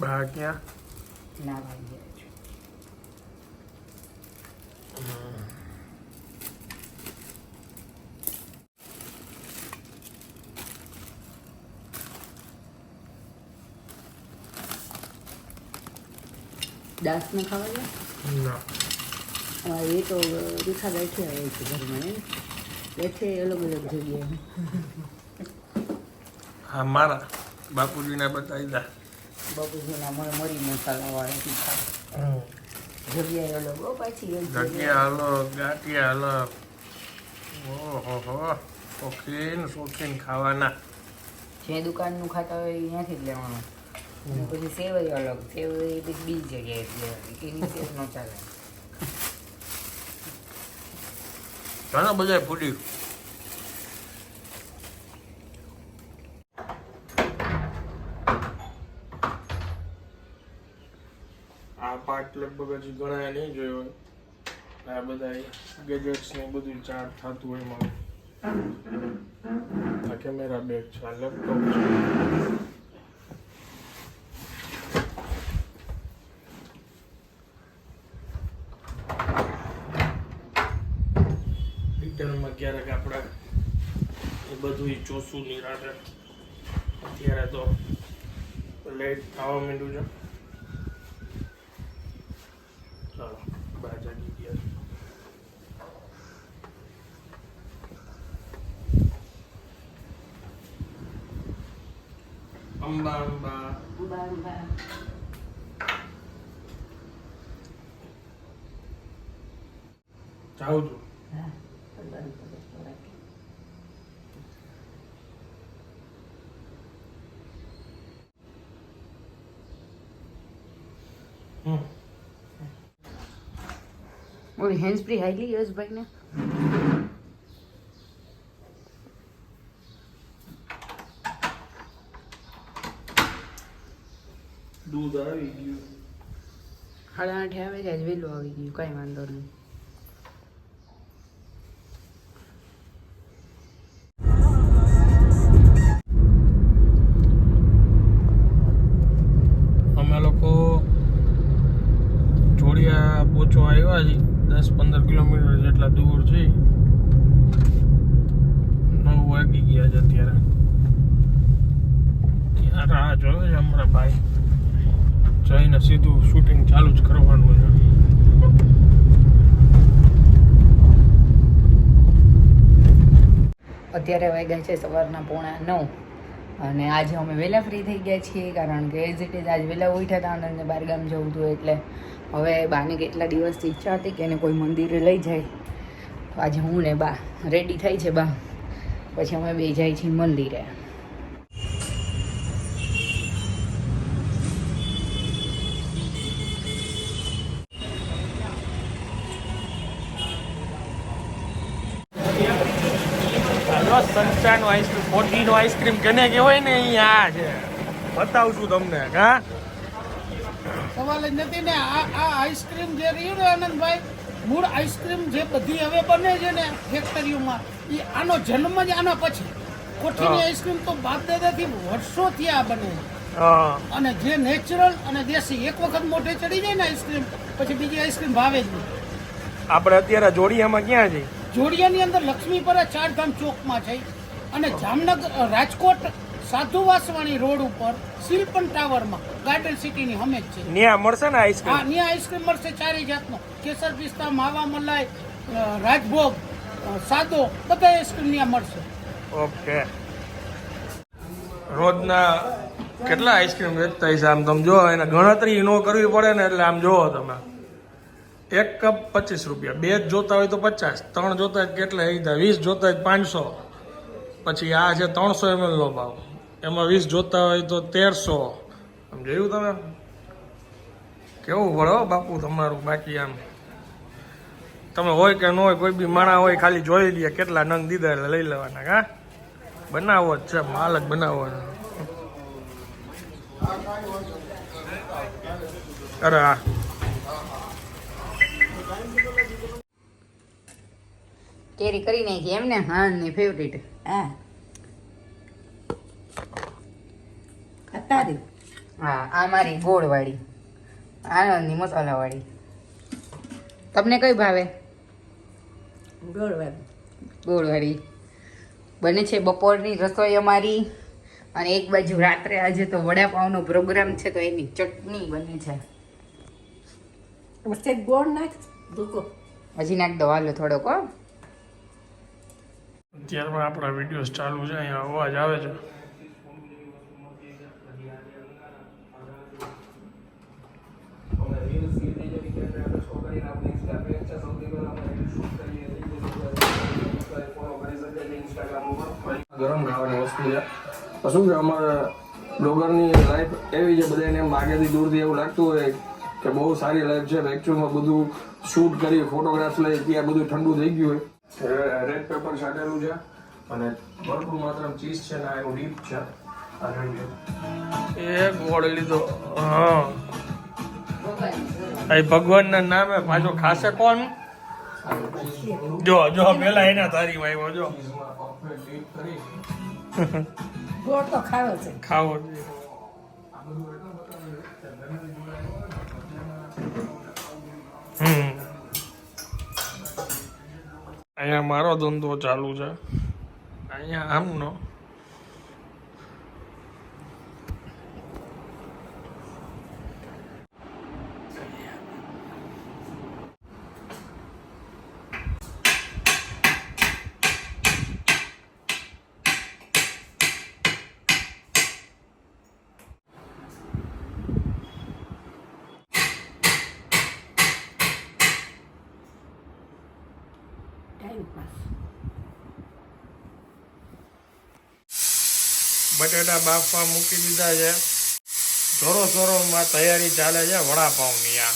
બા ક્યાં? ના ભાઈ છે. દાસ ને ખાવા દે ના એ તો રીખા બેઠી આવે છે ઘરમાં બેઠે અલગ અલગ જગ્યાએ. હા મારા બાપુજીને બતાવી દા. બાપુજીના મરી મસાલાવાળા તીખા જગ્યાએ અલગ પાછી જગ્યા અલગ, ગાંઠિયા અલગ. ઓહો શોખીન શોખીન ખાવાના. જે દુકાનનું ખાતા હોય ત્યાંથી જ લેવાનું. પછી સેવઈ અલગ, સેવઈ પછી બીજી જગ્યાએ લેવાની, એની સેવ ન ચાલે. ઘણા બધા ફૂડી. આ પાર્ટ લગભગ હજી ઘણા નહીં જોયો હોય. આ બધા ગેજેટ્સ ને બધું ચાર્જ થતું હોય એમાં. આ કેમેરા બેગ છે, આ લેપટોપ છે. ડિટેલમાં ક્યારેક આપણે એ બધું ચોસું નિરાશે. અત્યારે તો લેટ થવા માંડ્યું છે. ચાલો બહાર જાગી ગયા. અંબા અંબા જાઉં છું. ઓલી હેન્ડ સ્પ્રી હાઈલી યશભાઈ ને દૂધ આવી ગયું. 8:30 આવે છે, આજ વહેલું આવી ગયું, કાંઈ વાંધો નહીં. અમે લોકો જોડિયા પહોંચવા આવ્યા છીએ. 10-15 કિલોમીટર જેટલા દૂર છે. 9 વાગી ગયા છે અત્યારે. ત્યાં રાહ જોવે છે અમારા ભાઈ. જઈને સીધું શૂટિંગ ચાલુ જ કરવાનું છે. અત્યારે વાગ્યા છે સવારના 8:45 અને આજે અમે વહેલા ફ્રી થઈ ગયા છીએ કારણ કે એઝ ઇટ ઇઝ આજ વહેલા ઉઠ્યા હતા અને બહારગામ જવું હતું. એટલે હવે બાને કેટલા દિવસથી ઈચ્છા હતી કે એને કોઈ મંદિરે લઈ જાય. તો આજે હું ને બા રેડી થઈ છે બા, પછી અમે બે જાય છીએ મંદિરે. સંચાનો આઈસ્ક્રીમ, 40 નો આઈસ્ક્રીમ કેને કહેવાય ને અહીંયા આ છે. બતાવું છું તમને. હા સવાલ જ નથી ને. આ આઈસ્ક્રીમ જે રહ્યું ને આનંદભાઈ, મૂળ આઈસ્ક્રીમ જે બધી હવે બને છે ને ફેક્ટરીઓમાં, એ આનો જન્મ જ આના પછી. કોઠીની આઈસ્ક્રીમ તો બાપ દાદાથી વર્ષોથી આ બને છે. અને જે નેચરલ અને દેશી એક વખત મોઢે ચડી જાય ને આઈસ્ક્રીમ, પછી બીજી આઈસ્ક્રીમ ભાવે જ નહીં. આપણે અત્યારે જોડિયામાં ક્યાં છે? જોડિયાની અંદર લક્ષ્મીપરા ચારધામ ચોકમાં છે અને જામનગર રાજકોટ સાધુ વાસવાણી રોડ ઉપર સિલ્પન ટાવરમાં ગાર્ડન સિટીની હમે જ છે. ત્યાં મળશે ને આઈસ્ક્રીમ? હા, ત્યાં આઈસ્ક્રીમ મળશે ચારે જાતનો. કેસર પિસ્તા, માવા મલાઈ, રાજભોગ, સાદો, બધા આઈસ્ક્રીમ ત્યાં મળશે. ઓકે. રોજના કેટલા આઈસ્ક્રીમ વેચતા હશે આમ તમે જો. એને ગણતરી ન કરવી પડે ને એટલે આમ જોવો તમે. 1 કપ 25 રૂપિયા, 2 જ જોતા હોય તો 50, 3 જોતા હોય કેટલા 20 જોતા હોય 500. પછી આ છે 300 ml નો ભાવ, એમાં 20 જોતા હોય તો 1300. આમ જોયું તમે કેવું પડે બાપુ તમારું. બાકી આમ તમે હોય કે ન હોય, કોઈ બી માણા હોય ખાલી જોઈ લઈએ કેટલા નંગ દીધા એટલે લઈ લેવાના. હા, બનાવો જ છે, માલ જ બનાવવાનો. અરે હા, કેરી કરી નાખી એમ ને? હા ને ફેવરેટ. હા ખાતા દે હા આ મારી ગોળવાળી, આનંદની મસાલાવાળી. તમને કઈ ભાવે? ગોળવાળી. બને છે બપોરની રસોઈ અમારી. અને એક બાજુ રાત્રે આજે તો વડાપાવનો પ્રોગ્રામ છે તો એની ચટણી બને છે. ગોળ નાખ દુકો. હજી નાખ દો હાલો થોડોક. હો અત્યારમાં આપણા વિડીયોઝ ચાલુ છે, અહીંયા અવાજ આવે છે. ગરમ ખાવાની વસ્તુ છે. તો શું છે, અમારા બ્લોગરની લાઈફ એવી છે, બધાને એમ આગળથી દૂરથી એવું લાગતું હોય કે બહુ સારી લાઈફ છે. એકચ્યુઅલમાં બધું શૂટ કરી, ફોટોગ્રાફ્સ લઈ, ત્યાં બધું ઠંડુ થઈ ગયું હોય. રેડ પેપર છાંટેલું છે અને ભરપૂર માત્રામાં ચીઝ છે ને એનું ડીપ છે. એક ગોળ લીધો. હા, એ ભગવાનના નામે પાછો ખાશે કોણ? જો જો પેલા એના તારી આવ્યો જો. ગોળ તો ખાવો છે. ખાવો અહીંયા મારો ધંધો ચાલુ છે. અહીંયા આમનો બટેટા બાફવા મૂકી દીધા છે. જોરો જોરોમાં તૈયારી ચાલે છે વડાપાવની. આ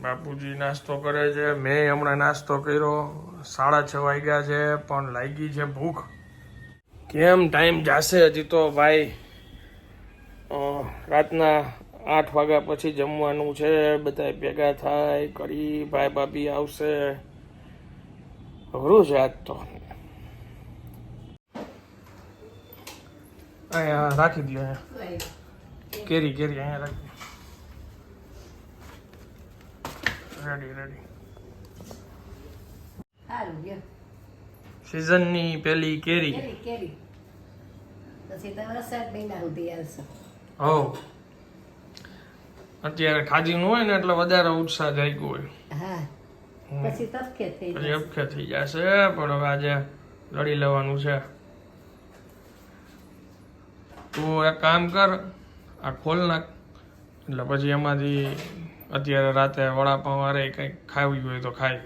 બાપુજી નાસ્તો કરે છે, મેં હમણાં નાસ્તો કર્યો. 6:30 વાગ્યા છે પણ લાગી છે ભૂખ. કેમ ટાઈમ જાશે હજી તો ભાઈ. રાતના 8 વાગ્યા પછી જમવાનું છે. બધા ભેગા થાય કરી, ભાઈ ભાભી આવશે. અઘરું છે આજ તો. અહીંયા રાખી દો. અહીંયા કેરી કેરી અહીંયા રાખી દો. Ready ready. સારું ગયો. સિઝનની પેલી કેરી. કેરી પછી તો વરસાદ મહિના સુધી આવશે. હો, અત્યારે ખાધી ન હોય ને એટલે વધારે ઉત્સાહ જાગ્યો હોય. હા, પછી તપકે થઈ પછી અપખે થઈ જશે. પણ હવે આજે લડી લેવાનું છે. તું એક કામ કર, આ ખોલ નાખ એટલે પછી એમાંથી અત્યારે રાતે વડાપાવ વારે કંઈક ખાવી હોય તો ખાય.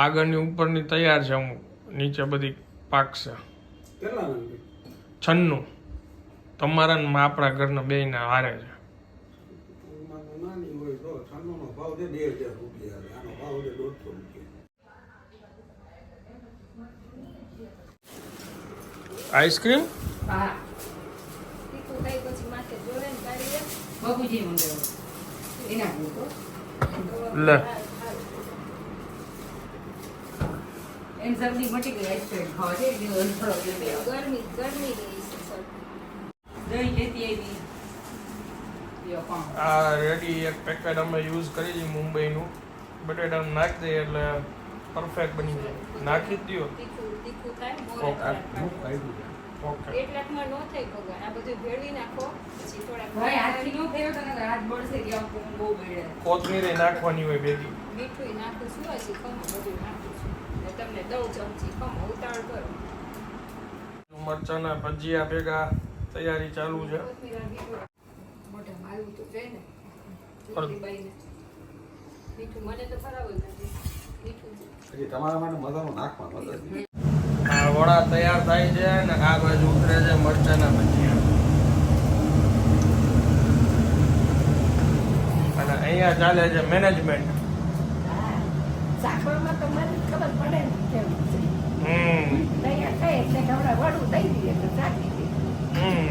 આગળની ઉપરની તૈયાર છે, અમુક નીચે બધી પાકશે. 96 તમારા ને આપણા ઘરના બેયના હારે છે. આઈસ્ક્રીમ હા બાપુજી મંગાવ્યો એના ભૂકો લે. એમ શરદી મટી ગઈ. આઈસ્ક્રીમ ખાવા છે થોડો ગરમી રહી છે સર. દહીં લેતી આવી. આ રેડી એક પેકેટ અમે યુઝ કરી છે મુંબઈનું. બટેટાનું નાખી દઈએ એટલે પરફેક્ટ બની જાય. નાખી જ દો. તીખું થાય મોર ઓકે. ઓકે. એટલાકમાં ન થાય ભગવાન. આ બધું ભેળવી નાખો પછી થોડાક ભાઈ હાથથી નો ફેરવો તને હાથ બળશે કે આમ બહુ બળે. કોથમીર નાખવાની હોય ભેગી. મીઠું નાખું છું હજી ખમો બધું નાખું છું. ને તમને 10 ચમચી ખમો ઉતાવળ કરો. મરચાના ભજીયા ભેગા તૈયારી ચાલુ છે. કોથમીર મીઠું મોઢા મારવું તો જોઈએ ને. પણ- બાઈને મીઠું મને તો ફરાવું નથી. મીઠું તમારા માટે મસાલો નાખવાનો હતો. આ વડા તૈયાર થાય છે ને આ બાજુ ઉતરે છે મરચાના ભજીયા. અને અહીંયા ચાલે છે મેનેજમેન્ટ. સાકરમાં તો મને ખબર પડે ને કેવું છે. હમ તૈયાર થાય એટલે હમણાં વડું દઈ દઈએ તો ચાખી દઈએ. હમ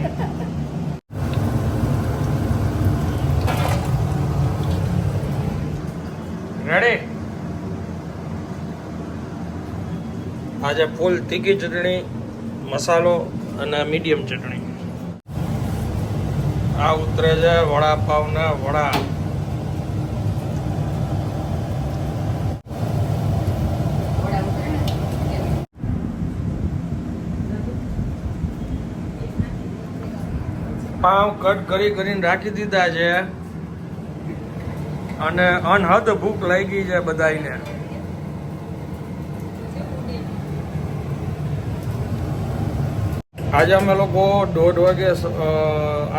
રેડી. આજે ફૂલ તીખી ચટણી, મસાલો અને મીડિયમ ચટણી. આ ઉતરે છે વડાપાવના વડા. પાવ કટ કરીને રાખી દીધા છે અને અનહદ ભૂખ લાગી છે બધાને. આજે અમે લોકો 1:30 વાગે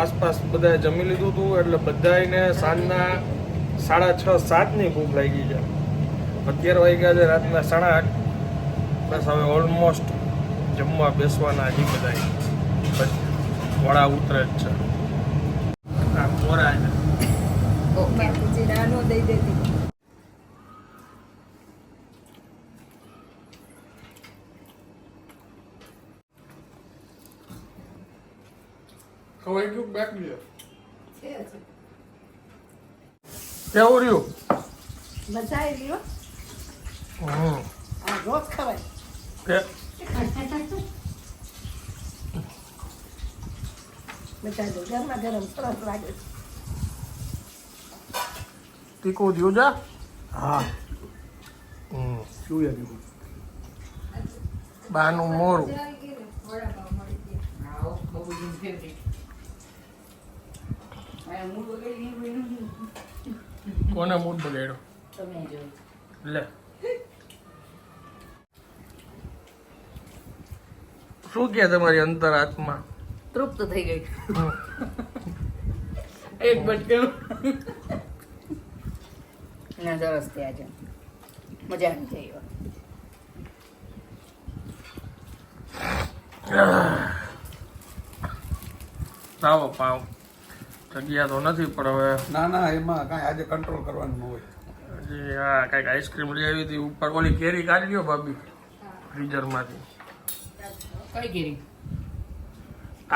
આસપાસ બધાએ જમી લીધું હતું, એટલે બધાને સાંજના 6:30-7 ની ભૂખ લાગી છે. 11 વાગ્યા છે રાતના 8:30. બસ હવે ઓલમોસ્ટ જમવા બેસવાના હજી બધા. બસ વડા ઉતરે જ છે. આ મોરા છે. ઓકે નાનો દઈ દેતી. ખવાઈ ગયું બેક લ્યો. છે જ. કેવું રહ્યું? મજા આવી ગયો હમ. આ રોજ ખવાય કે મજા જો ગરમા ગરમ સરસ લાગે છે. તીખું થયું છે? હા હમ. શું યાદ હતું? બાનું મોરું. વડાપાવ મળી ગયા. આવો બાબુજીની ફેવરિટ. આ મૂળ વગેરે નહીં. કોને મૂડ બગાડ્યો? તમે જોઈ. લે શું કે તમારી અંતર આત્મા? તૃપ્ત થઈ ગઈ. એક બટકું ના સરસ થયા છે. મજા આવી જાય. લાવો પાવ. જગ્યા તો નથી પણ હવે ના ના એમાં કાંઈ આજે કંટ્રોલ કરવાનું ન હોય. હજી હા કંઈક આઈસ્ક્રીમ લઈ આવી હતી ઉપર. ઓલી કેરી કાઢી લ્યો ભાભી ફ્રીઝરમાંથી. કઈ કેરી?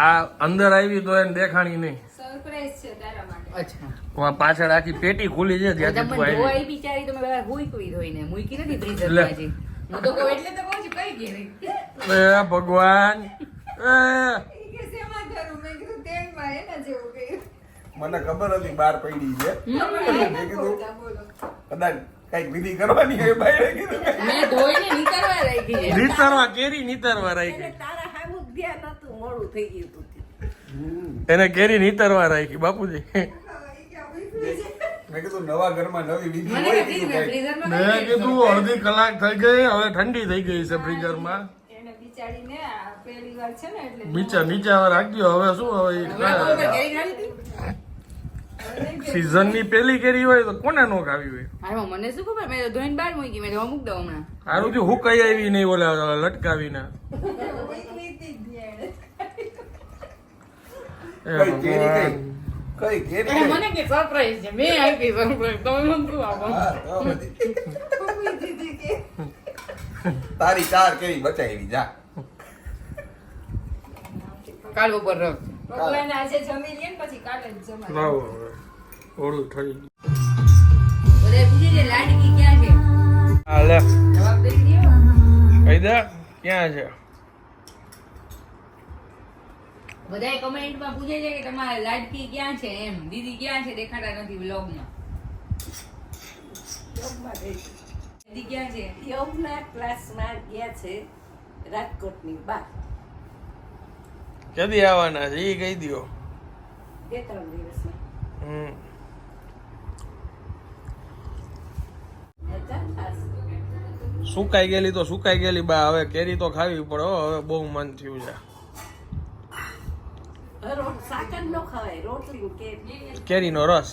આ અંદર આવી તો એને દેખાણી નહીં. સરપ્રાઈઝ છે તારા માટે. અચ્છા. આ પાછળ આખી પેટી ખુલી છે ત્યાંથી તું તમને આવી. ધોઈ બિચારી તમે બધા હુઈ ધોઈને મૂકી નથી લે. ફ્રીઝરમાં હજી. હું તો કહું એટલે તો કહું છું કઈ કેરી? એ ભગવાન એ ઈ કે શેમાં ધરું? મેં કીધું તેલમાં એના જેવું કર્યું. મને ખબર હતી બહાર પડી છે મેં કીધું બોલો. કદાચ કઈક વિધિ કરવાની હોય બહાર કીધું કે મેં ધોઈને નીકળવા રાખી છે. નીતરવા કેરી નીતરવા એને રાખી. તારા હામું જ ધ્યાન હતું મોડું થઈ ગયું તું તે. એને કેરી નીતરવા રાખી બાપુજી. મેં કીધું નવા ઘરમાં નવી વિધિ મને હોય કે કીધું કાંઈક. ફ્રીઝરમાં મેં કીધું અડધી કલાક થઈ ગઈ હવે ઠંડી થઈ ગઈ છે ફ્રીઝરમાં. એને બિચારીને આ પહેલી વાર છે ને એટલે નીચે હવે રાખજો હવે શું હવે ઈ ખાય. કેરી ખાવી હતી? સીઝનની પેલી કેરી હોય તો કોને નો ખાવી હોય? હારું, મને શું ખબર? મેં તો ધોઈને બહાર મૂકી. મેં તો મૂક દઉં હમણાં. સારું થયું હુકાઈ આવી નહીં ઓલા લટકાવીને. એ કઈ કેરી ભગવાન. કઈ કેરી એ મને કે સરપ્રાઈઝ છે. મેં આપી સરપ્રાઈઝ. તમે મને શું આપો? હા, તો બધી. તારી 4 કેરી બચાવી જા. કાલ બપોર રખ. ભગવાન આજે જમી લે ને પછી કાલે જ જમાય. લાવો હવે ઓળું થઈ ગયું. બધા પૂછે છે લાડકી ક્યાં છે? હા લે જવાબ દઈ દ્યો. કહી દે ક્યાં છે? બધાય કમેન્ટમાં પૂછે છે કે તમારા લાડકી ક્યાં છે એમ. દીદી ક્યાં છે? દેખાતા નથી વ્લોગમાં. યોગમાં ગઈ છે. દીદી ક્યાં છે? યોગના ક્લાસમાં ગયા છે રાજકોટની બહાર ક્યાંથી આવવાના છે એ કહી દો. 2-3 દિવસમાં. હમ. હતા ખાસ. સુકાઈ ગયેલી તો સુકાઈ ગયેલી બા. હવે કેરી તો ખાવી પડે હો. હવે બહુ મન થયું છે. શાક જ ન ખવાય રોટલી કે કેરીનો રસ.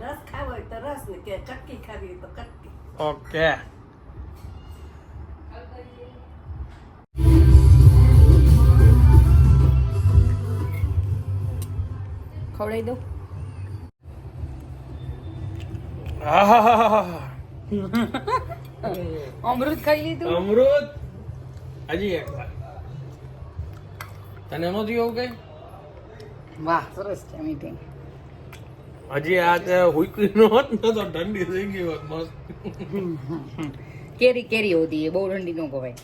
રસ ખાવો હોય તો રસ ને કે ચટકી ખાવી હોય તો ચટકી. ઓકે. ખવડાવી દઉં? આહાહાહા. અમૃત ખાઈ લીધું? અમૃત હજી એક વાર. તને નહોતું એવું કઈ? વાહ, સરસ છે મીઠી. હજી આ તે હુઈકી નો હોત ને તો ઠંડી થઈ ગઈ હોત મસ્ત. કેરી કેરી હોતી એ બહુ ઠંડી ન ખવાય.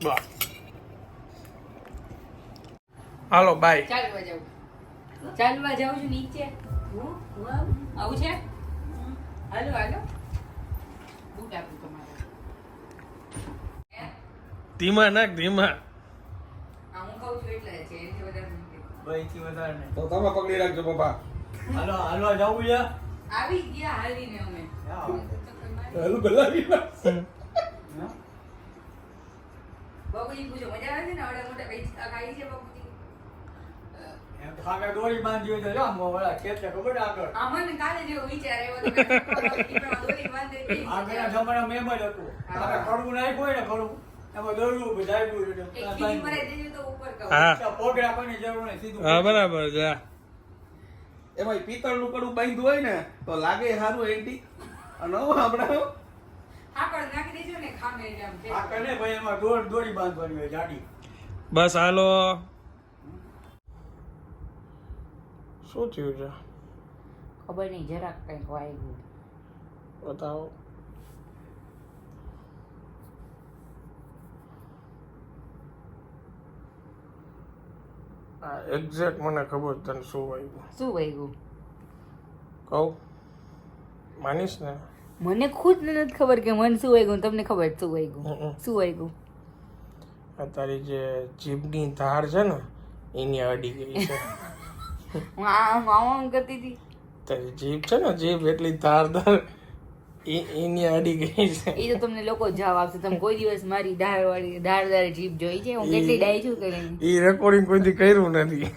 બસ હાલો બાય. ચાલવા જાઉં છું નીચે. આવું છે? હાલો હાલો. બૂટ આપું તમારે. ધીમા નાખ ધીમા. હું કહું છું એટલે છે એનાથી વધારે નથી. ભાઈથી વધારે નહીં. તો તમે પકડી રાખજો પપ્પા. હાલવા જવું છે? આવી ગયા હાલીને અમે. હાલું ગલાવી નાખ. બાબુજી પૂછો મજા આવે છે ને આવડા મોટા કઈ ખાઈ છે બાબુજી? એમ તો આગળ દોરી બાંધી હોય તો જો આમ ઓલા ખેતરે ખબર છે આગળ. આ મને કાલે જેવો વિચાર આવ્યો તો દોરી બાંધે આગળના જમાનામાં એમ જ હતું. આપણે ખડવું નાખ્યું હોય ને ખડવું, એમાં દોરવું બધાયું એક ખીલી મરાઈ દેજો તો ઉપર કહું. હા પોગ રાખવાની જરૂર નહીં, સીધું હા બરાબર જા. એમાં પિત્તળનું કડું બાંધ્યું હોય ને તો લાગે સારું એન્ટી. અને આપણે આગળ નાખી દેજો ને ખામે જામ કે આગળ ને ભાઈ એમાં દોરી બાંધવાની હોય જાડી. બસ હાલો. શું થયું છે ખબર નહીં જરાક કંઈક વાગ્યું. બતાવો. હા એક્ઝેક્ટ મને ખબર તને શું વાગ્યું. શું વાગ્યું? કહું માનીશ ને. મને ખુદ નથી ખબર કે મને શું વાગ્યું. તમને ખબર શું વાગ્યું? શું વાગ્યું? આ તારી જે જીભની ધાર છે ને એની અડી ગઈ છે. હું આમ આમ કરતી હતી. તારી જીભ છે ને જીભ એટલી ધારદાર એની અડી ગઈ છે. એ તો તમને લોકો જવાબ આપશે. તમે કોઈ દિવસ મારી ધારદાર જીભ જોઈ છે? હું કેટલી ડાય છું કે નહીં? એ રેકોર્ડિંગ કોઈથી કર્યું નથી.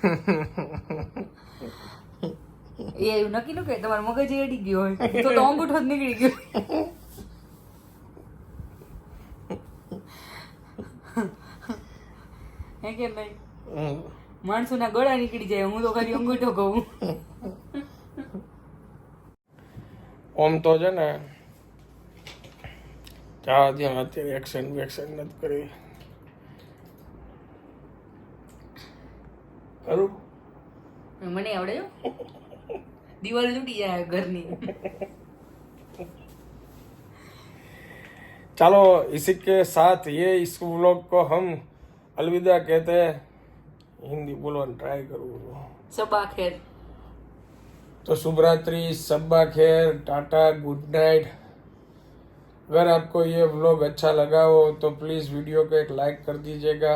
એ એવું નક્કી ન કે તમારો મગજ અડી ગયો હોય તો અંગૂઠો જ નીકળી ગયો. હે કે નહીં? માણસોના ગળા નીકળી જાય, હું તો ખાલી અંગૂઠો કહું. ઓમ તો છે ને જવા ત્યાં અત્યારે એક્શન વેક્શન નથી કરી. કરું મને આવડે છે. દિવાલ તૂટી જાય ઘરની. चलो इसी के साथ ये इस व्लॉग को हम अलविदा कहते हैं. हिंदी बोलवा ट्राई करूँ सबा खेर. तो शुभ रात्रि, सब्बा खैर, टाटा, गुड नाइट. अगर आपको ये व्लॉग अच्छा लगा हो तो प्लीज़ वीडियो को एक लाइक कर दीजिएगा.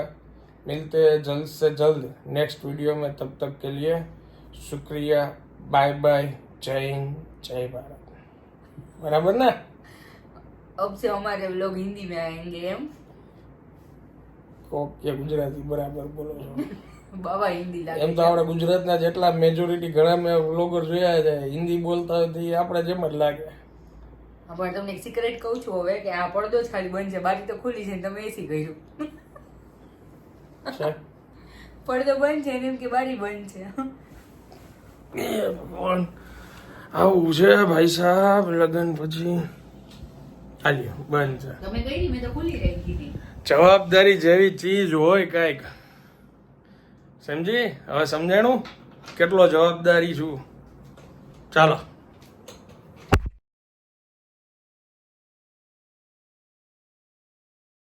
मिलते हैं जल्द से जल्द नेक्स्ट वीडियो में. तब तक के लिए शुक्रिया. Bye bye. जय हिंद, जय भारत. बराबर ना? अब से हमारे लोग हिंदी में आएंगे एम. ઓકે ગુજરાતી બરાબર બોલો છો. બાબા હિન્દી લાગે. એમ તો આપણે ગુજરાતના જેટલા મેજોરિટી ઘણા મેં વ્લોગર જોયા છે હિન્દી બોલતા હોય તો એ આપણે જેમ જ લાગે. પણ તમને એક સિક્રેટ કહું છું હવે કે આ પડદો જ ખાલી બંધ છે, બાકી તો ખુલ્લી છે ને તમે એસી કહ્યું. છે પડદો બંધ છે ને એમ કે બારી બંધ છે. એ ભગવાન આવું છે ભાઈ સાહેબ. લગન પછી હાલ્યો બંધ છે. તમે કઈ નહીં, મેં તો ખુલ્લી રાખી હતી. જવાબદારી જેવી ચીજ હોય કાંઈક સમજી. હવે સમજાણું કેટલો જવાબદારી છું. ચાલો.